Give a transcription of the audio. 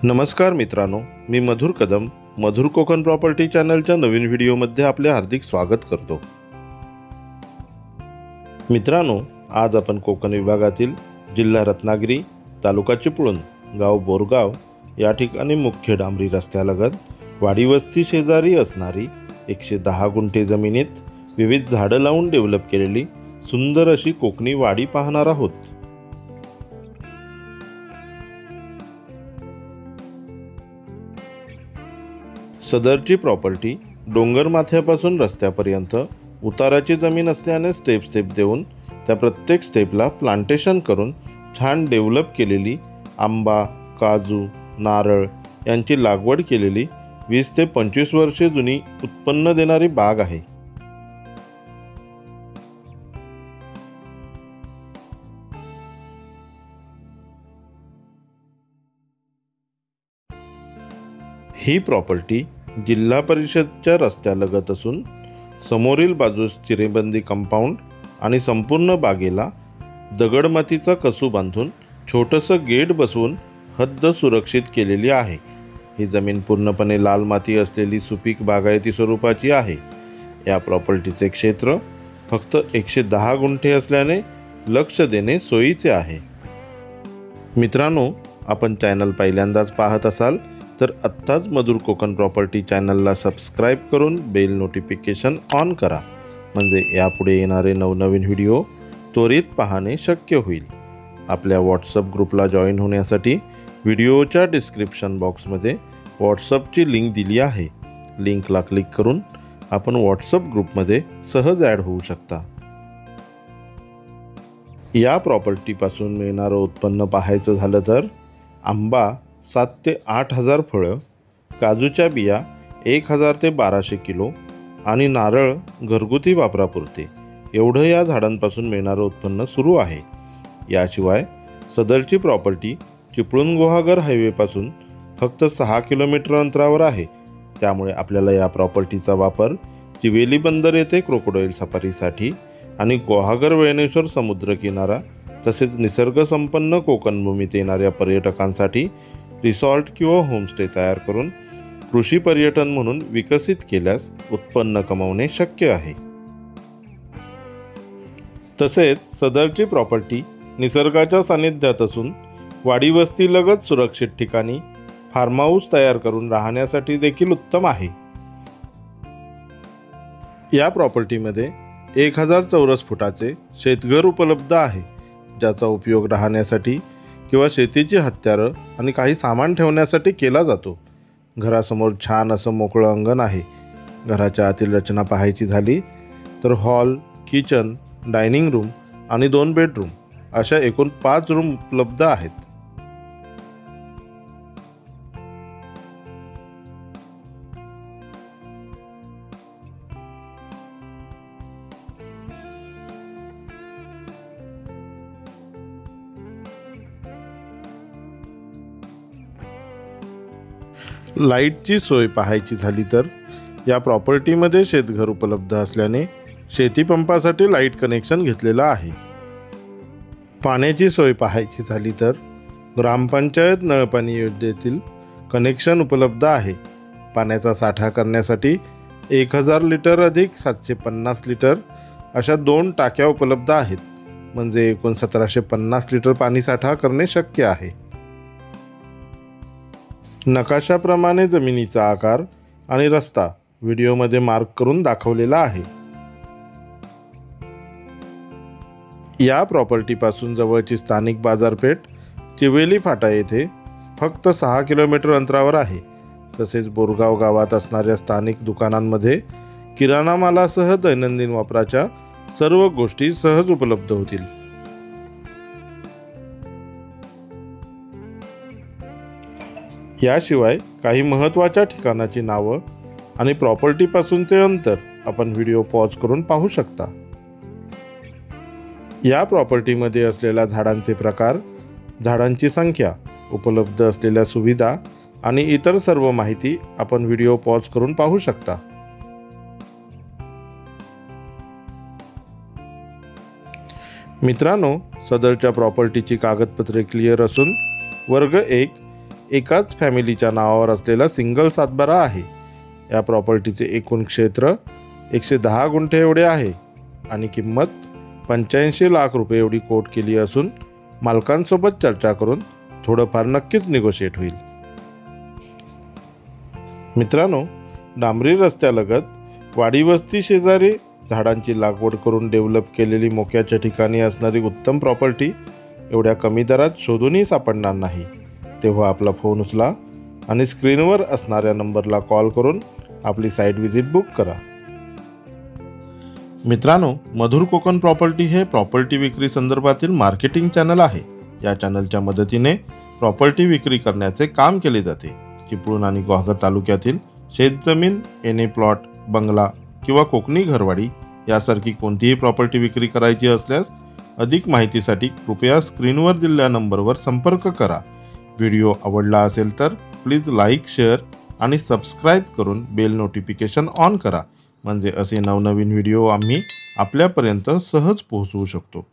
नमस्कार मित्रांनो, मी मधुर कदम मधुर कोकण प्रॉपर्टी चॅनलच्या नवीन व्हिडिओमध्ये आपले हार्दिक स्वागत करतो। मित्रांनो, आज आपण कोकण विभागातील जिल्हा रत्नागिरी, तालुका चिपळूण, गाव बोरगाव या ठिकाणी मुख्य डांबरी रस्त्यालगत वाडी वस्ती शेजारी असणारी 110 गुंठे जमिनीत विविध झाडं लावून डेव्हलप केलेली सुंदर अशी कोकणी वाडी पाहणार आहोत। सदरची प्रॉपर्टी डोंगर माथ्यापासून रस्त्यापर्यंत उताराची जमीन असल्याने स्टेप देऊन त्या प्रत्येक स्टेपला प्लांटेशन करून छान डेव्हलप केलेली आंबा, काजू, नारळ यांची लागवड केलेली 20 ते 25 वर्षे जुनी उत्पन्न देणारी बाग आहे। ही प्रॉपर्टी जिल्हा परिषदच्या रस्त्यालगत असून समोरील बाजूस चिरेबंदी कंपाऊंड आणि संपूर्ण बागेला दगडमातीचा कसू बांधून छोटंसं गेट बसवून हद्द सुरक्षित केलेली आहे। ही जमीन पूर्णपणे लाल माती असलेली सुपीक बागायती स्वरूपाची आहे। या प्रॉपर्टीचे क्षेत्र फक्त 110 गुंठे असल्याने लक्ष देणे सोयीचे आहे। मित्रांनो, आपण चॅनल पहिल्यांदाच पाहत असाल तर आत्ताच मधुर कोकण प्रॉपर्टी चॅनलला सबस्क्राईब करून बेल नोटिफिकेशन ऑन करा, म्हणजे यापुढे येणारे नवनवीन व्हिडिओ त्वरित पाहणे शक्य होईल। आपल्या व्हॉट्सअप ग्रुपला जॉईन होण्यासाठी व्हिडिओच्या डिस्क्रिप्शन बॉक्समध्ये व्हॉट्सअपची लिंक दिली आहे। लिंकला क्लिक करून आपण व्हॉट्सअप ग्रुपमध्ये सहज ॲड होऊ शकता। या प्रॉपर्टीपासून मिळणारं उत्पन्न पाहायचं झालं तर आंबा 7 ते 8 हजार फळं, काजूच्या बिया 1000 ते 1200 किलो आणि नारळ घरगुती वापरापुरते एवढं या झाडांपासून मिळणारं उत्पन्न सुरू आहे। याशिवाय सदरची प्रॉपर्टी चिपळूण गुहागर हायवेपासून फक्त 6 किलोमीटर अंतरावर आहे। त्यामुळे आपल्याला या प्रॉपर्टीचा वापर चिवेली बंदर येथे क्रोकोडाईल सफारीसाठी आणि गुहागर वेळणेश्वर समुद्रकिनारा तसेच निसर्गसंपन्न कोकणभूमीत येणाऱ्या पर्यटकांसाठी रिसॉर्ट किंवा होमस्टे तयार करून कृषी पर्यटन म्हणून विकसित केल्यास उत्पन्न कमावणे शक्य आहे। तसेच सदरची प्रॉपर्टी निसर्गाच्या सानिध्यात असून वाडी वस्तीलगत सुरक्षित ठिकाणी फार्म हाऊस तयार करून राहण्यासाठी देखील उत्तम आहे। या प्रॉपर्टीमध्ये 1000 चौरस फुटाचे शेतघर उपलब्ध आहे, ज्याचा उपयोग राहण्यासाठी किंवा शेतीची हत्यारं आणि काही सामान ठेवण्यासाठी केला जातो। घरासमोर छान असं मोकळं अंगण आहे। घराच्या आतील रचना पाहायची झाली तर हॉल, किचन, डायनिंग रूम आणि 2 बेडरूम अशा एकूण 5 रूम उपलब्ध आहेत। लाईटची सोय पाहायची झाली तर या प्रॉपर्टीमध्ये शेतघर उपलब्ध असल्याने शेतीपंपासाठी लाईट कनेक्शन घेतलेलं आहे। पाण्याची सोय पाहायची झाली तर ग्रामपंचायत नळपाणी योजनेतील कनेक्शन उपलब्ध आहे। पाण्याचा साठा करण्यासाठी 1000 लिटर अधिक 750 लिटर अशा 2 टाक्या उपलब्ध आहेत, म्हणजे एकूण 1750 लिटर पाणी साठा करणे शक्य आहे। नकाशाप्रमाणे जमिनीचा आकार आणि रस्ता व्हिडिओमध्ये मार्क करून दाखवलेला आहे। या प्रॉपर्टीपासून जवळची स्थानिक बाजारपेठ चिवेली फाटा येथे फक्त 6 किलोमीटर अंतरावर आहे। तसेच बोरगाव गावात असणाऱ्या स्थानिक दुकानांमध्ये किराणा मालासह दैनंदिन वापराच्या सर्व गोष्टी सहज उपलब्ध होतील। याशिवाय काही महत्त्वाच्या ठिकाणाची नावं आणि प्रॉपर्टीपासूनचे अंतर आपण व्हिडिओ पॉज करून पाहू शकता। या प्रॉपर्टीमध्ये असलेल्या झाडांचे प्रकार, झाडांची संख्या, उपलब्ध असलेल्या सुविधा आणि इतर सर्व माहिती आपण व्हिडिओ पॉज करून पाहू शकता। मित्रांनो, सदरच्या प्रॉपर्टीची कागदपत्रे क्लिअर असून वर्ग 1 एकाच फॅमिलीच्या नावावर असलेला सिंगल सातबारा आहे. या प्रॉपर्टीचे एकूण क्षेत्र 110 गुंठे एवढे आहे आणि किंमत 85 लाख रुपये एवढी कोट केली असून मालकांसोबत चर्चा करून थोडंफार नक्कीच निगोशिएट होईल. मित्रांनो, डांबरी रस्त्यालगत वाडी वस्ती शेजारी झाडांची लागवड करून डेव्हलप केलेली मोक्याच्या ठिकाणी असणारी उत्तम प्रॉपर्टी एवढ्या कमी दरात शोधूनही सापडणार नाही. तेव्हा आपला फोन उचला आणि स्क्रीनवर असणाऱ्या नंबरला कॉल करून आपली साईट व्हिजिट बुक करा. मित्रांनो, मधुर कोकण प्रॉपर्टी हे प्रॉपर्टी विक्री संदर्भातील मार्केटिंग चॅनल आहे. या चॅनलच्या मदतीने प्रॉपर्टी विक्री करण्याचे काम केले जाते. चिपळूण आणि गुहागर तालुक्यातील शेतजमीन, एने प्लॉट, बंगला किंवा कोकणी घरवाडी यासारखी कोणतीही प्रॉपर्टी विक्री करायची असल्यास अधिक माहितीसाठी कृपया स्क्रीनवर दिलेल्या नंबरवर संपर्क करा. व्हिडिओ आवडला असेल तर प्लीज लाईक, शेअर आणि सबस्क्राईब करून बेल नोटिफिकेशन ऑन करा, म्हणजे असे नवनवीन व्हिडिओ आम्ही आपल्यापर्यंत सहज पोहोचवू शकतो.